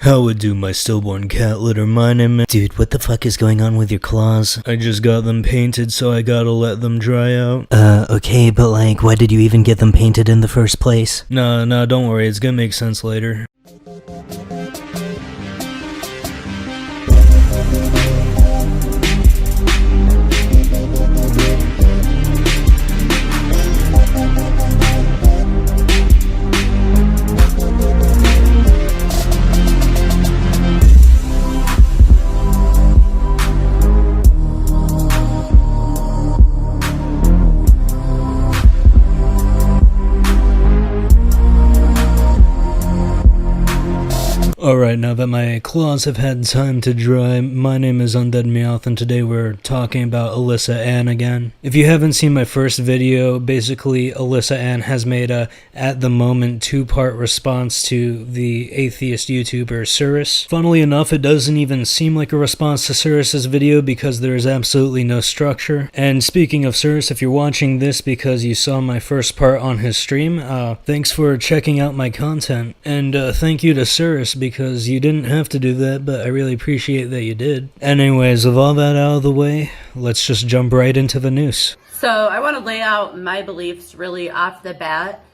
How would do my stillborn cat litter? My name is— Dude, what the fuck is going on with your claws? I just got them painted, so I gotta let them dry out. Okay, but like, why did you even get them painted in the first place? Nah, don't worry, it's gonna make sense later. Alright, now that my claws have had time to dry, my name is Unded and today we're talking about Alyssa Ann again. If you haven't seen my first video, basically Alyssa Ann has made a, at the moment, two-part response to the atheist YouTuber Suris. Funnily enough, it doesn't even seem like a response to Suris's video because there is absolutely no structure. And speaking of Suris, if you're watching this because you saw my first part on his stream, thanks for checking out my content. And thank you to Suris because you didn't have to do that, but I really appreciate that you did. Anyways, with all that out of the way, let's just jump right into the news. So I want to lay out my beliefs really off the bat.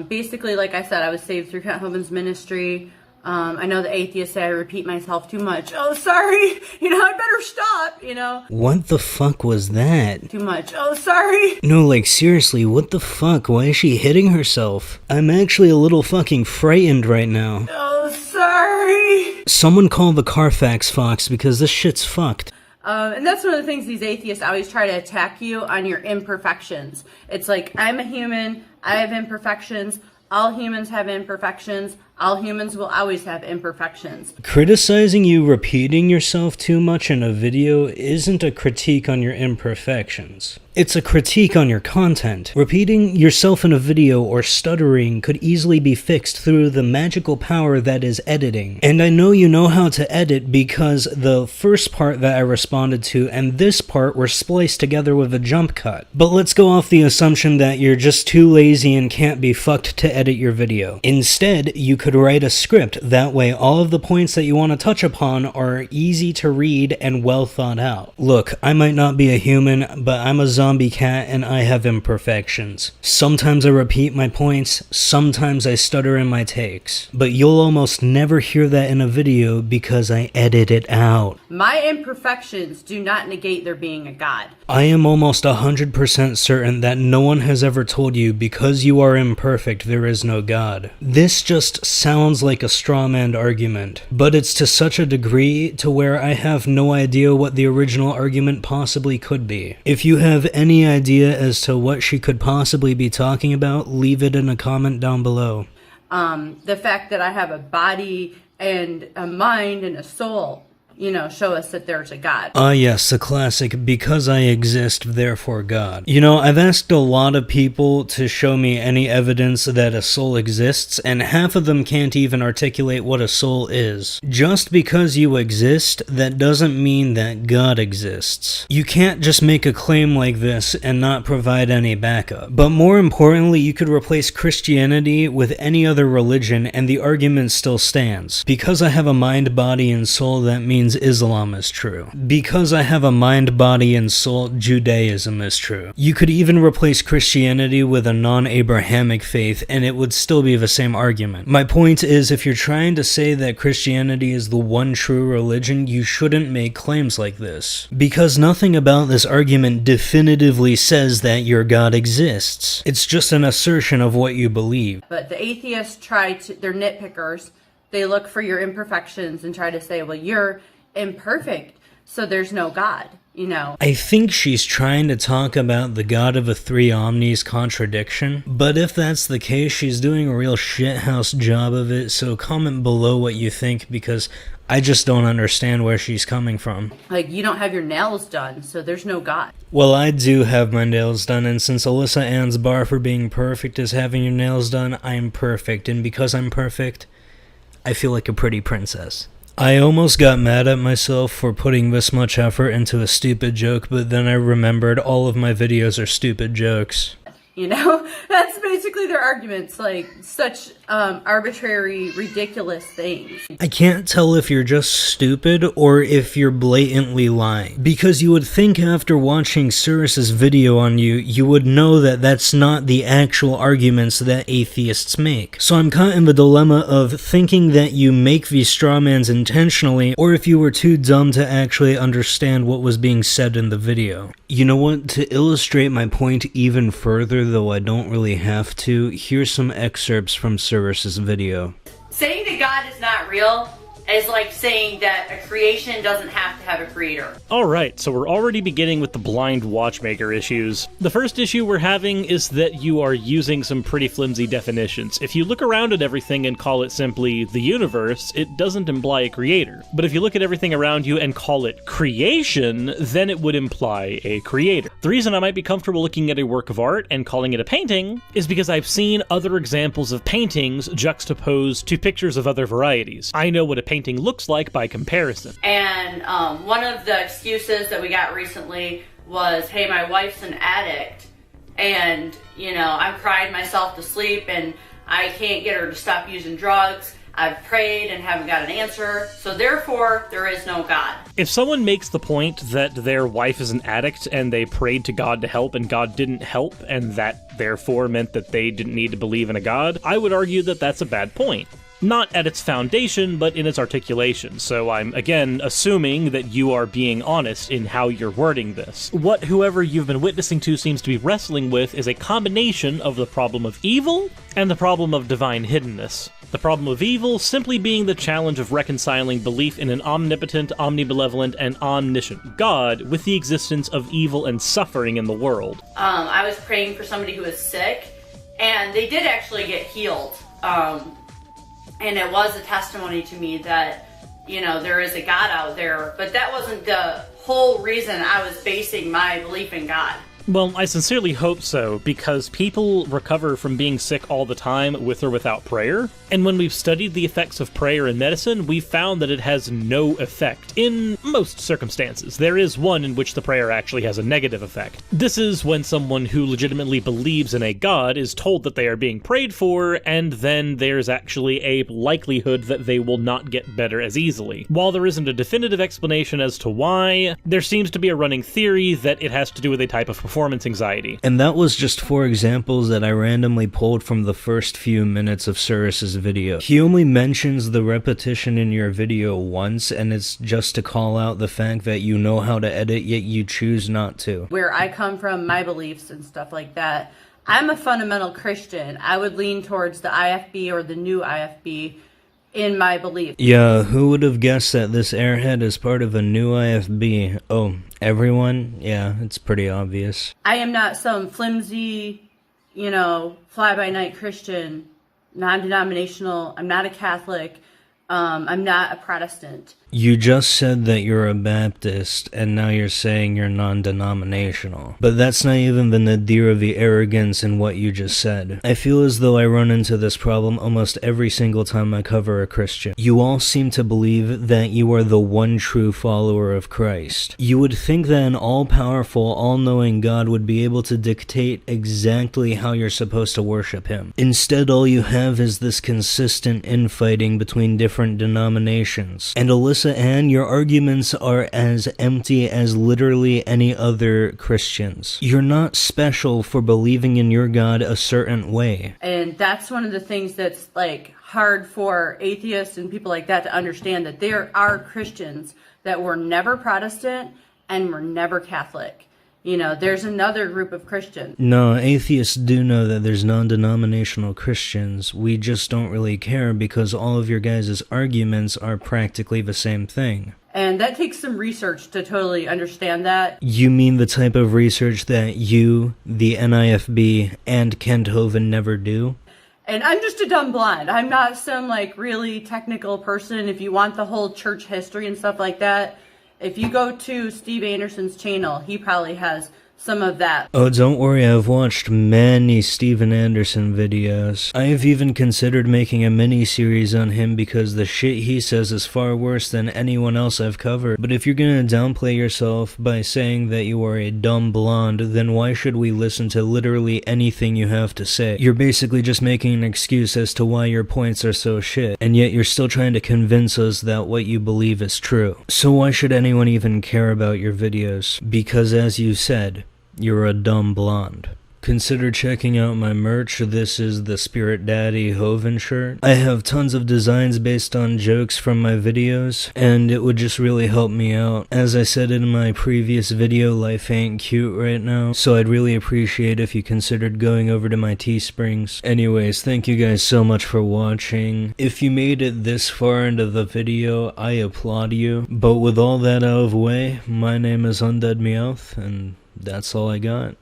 Basically, like I said, I was saved through Kent Hovind's ministry. I know the atheists say I repeat myself too much. Oh, sorry. I better stop, What the fuck was that? Too much. Oh, sorry. No, like, seriously, what the fuck? Why is she hitting herself? I'm actually a little fucking frightened right now. Oh, sorry. Someone call the Carfax Fox because this shit's fucked. And that's one of the things these atheists always try to attack you on your imperfections. It's like, I'm a human, I have imperfections, all humans have imperfections, all humans will always have imperfections. Criticizing you repeating yourself too much in a video isn't a critique on your imperfections. It's a critique on your content. Repeating yourself in a video or stuttering could easily be fixed through the magical power that is editing. And I know you know how to edit because the first part that I responded to and this part were spliced together with a jump cut. But let's go off the assumption that you're just too lazy and can't be fucked to edit your video. Instead, you could write a script. That way all of the points that you want to touch upon are easy to read and well thought out. Look, I might not be a human, but I'm a zombie cat and I have imperfections. Sometimes I repeat my points, sometimes I stutter in my takes, but you'll almost never hear that in a video because I edit it out. My imperfections do not negate there being a God. I am almost 100% certain that no one has ever told you because you are imperfect there is no God. This just sounds like a straw man argument, but it's to such a degree to where I have no idea what the original argument possibly could be. If you have any idea as to what she could possibly be talking about, leave it in a comment down below. The fact that I have a body and a mind and a soul, show us that there's a God. Yes, the classic, because I exist, therefore God. I've asked a lot of people to show me any evidence that a soul exists, and half of them can't even articulate what a soul is. Just because you exist, that doesn't mean that God exists. You can't just make a claim like this and not provide any backup. But more importantly, you could replace Christianity with any other religion and the argument still stands. Because I have a mind, body, and soul, that means Islam is true. Because I have a mind, body, and soul, Judaism is true. You could even replace Christianity with a non-Abrahamic faith and it would still be the same argument. My point is, if you're trying to say that Christianity is the one true religion, you shouldn't make claims like this. Because nothing about this argument definitively says that your God exists. It's just an assertion of what you believe. But the atheists they're nitpickers. They look for your imperfections and try to say, well, you're imperfect, so there's no God, I think she's trying to talk about the God of the three omnis contradiction, but if that's the case, she's doing a real shithouse job of it, so comment below what you think because I just don't understand where she's coming from. Like, you don't have your nails done, so there's no God. Well, I do have my nails done, and since Alyssa Ann's bar for being perfect is having your nails done, I'm perfect, and because I'm perfect, I feel like a pretty princess. I almost got mad at myself for putting this much effort into a stupid joke, but then I remembered all of my videos are stupid jokes. That's basically their arguments, like such arbitrary, ridiculous things. I can't tell if you're just stupid or if you're blatantly lying. Because you would think after watching Suris's video on you, you would know that that's not the actual arguments that atheists make. So I'm caught in the dilemma of thinking that you make these strawmans intentionally, or if you were too dumb to actually understand what was being said in the video. You know what? To illustrate my point even further, though I don't really have to, here's some excerpts from Suris's video. Saying that God is not real is like saying that a creation doesn't have to have a creator. Alright, so we're already beginning with the blind watchmaker issues. The first issue we're having is that you are using some pretty flimsy definitions. If you look around at everything and call it simply the universe, it doesn't imply a creator. But if you look at everything around you and call it creation, then it would imply a creator. The reason I might be comfortable looking at a work of art and calling it a painting is because I've seen other examples of paintings juxtaposed to pictures of other varieties. I know what a painting looks like by comparison. And one of the excuses that we got recently was, hey, my wife's an addict, and, you know, I'm crying myself to sleep, and I can't get her to stop using drugs. I've prayed and haven't got an answer, so therefore, there is no God. If someone makes the point that their wife is an addict and they prayed to God to help and God didn't help, and that therefore meant that they didn't need to believe in a God, I would argue that that's a bad point. Not at its foundation, but in its articulation, so I'm, again, assuming that you are being honest in how you're wording this. What whoever you've been witnessing to seems to be wrestling with is a combination of the problem of evil and the problem of divine hiddenness. The problem of evil simply being the challenge of reconciling belief in an omnipotent, omnibenevolent, and omniscient God with the existence of evil and suffering in the world. I was praying for somebody who was sick, and they did actually get healed. And it was a testimony to me that, you know, there is a God out there, but that wasn't the whole reason I was basing my belief in God. Well, I sincerely hope so, because people recover from being sick all the time with or without prayer, and when we've studied the effects of prayer in medicine, we've found that it has no effect in most circumstances. There is one in which the prayer actually has a negative effect. This is when someone who legitimately believes in a god is told that they are being prayed for, and then there's actually a likelihood that they will not get better as easily. While there isn't a definitive explanation as to why, there seems to be a running theory that it has to do with a type of performance anxiety. And that was just 4 examples that I randomly pulled from the first few minutes of Suris's video. He only mentions the repetition in your video once, and it's just to call out the fact that you know how to edit, yet you choose not to. Where I come from, my beliefs and stuff like that, I'm a fundamental Christian. I would lean towards the IFB or the new IFB in my belief. Yeah, who would have guessed that this airhead is part of a new IFB? Oh, everyone? Yeah, it's pretty obvious. I am not some flimsy, you know, fly-by-night Christian, non-denominational. I'm not a Catholic. I'm not a Protestant. You just said that you're a Baptist, and now you're saying you're non-denominational. But that's not even the nadir of the arrogance in what you just said. I feel as though I run into this problem almost every single time I cover a Christian. You all seem to believe that you are the one true follower of Christ. You would think that an all-powerful, all-knowing God would be able to dictate exactly how you're supposed to worship him. Instead, all you have is this consistent infighting between different denominations. And Alyssa Ann, your arguments are as empty as literally any other Christians. You're not special for believing in your God a certain way. And that's one of the things that's like hard for atheists and people like that to understand, that there are Christians that were never Protestant and were never Catholic. You know, there's another group of Christians. No, atheists do know that there's non-denominational Christians. We just don't really care because all of your guys' arguments are practically the same thing. And that takes some research to totally understand that. You mean the type of research that you, the NIFB, and Kenthoven never do? And I'm just a dumb blonde. I'm not some like really technical person. If you want the whole church history and stuff like that, if you go to Steve Anderson's channel, he probably has some of that. Oh, don't worry, I've watched many Steven Anderson videos. I've even considered making a mini-series on him because the shit he says is far worse than anyone else I've covered. But if you're gonna downplay yourself by saying that you are a dumb blonde, then why should we listen to literally anything you have to say? You're basically just making an excuse as to why your points are so shit, and yet you're still trying to convince us that what you believe is true. So why should anyone even care about your videos? Because as you said, you're a dumb blonde. Consider checking out my merch. This is the Spirit Daddy Hoven shirt. I have tons of designs based on jokes from my videos, and it would just really help me out. As I said in my previous video, life ain't cute right now, so I'd really appreciate if you considered going over to my Teesprings. Anyways, thank you guys so much for watching. If you made it this far into the video, I applaud you. But with all that out of the way, my name is Unded, and that's all I got.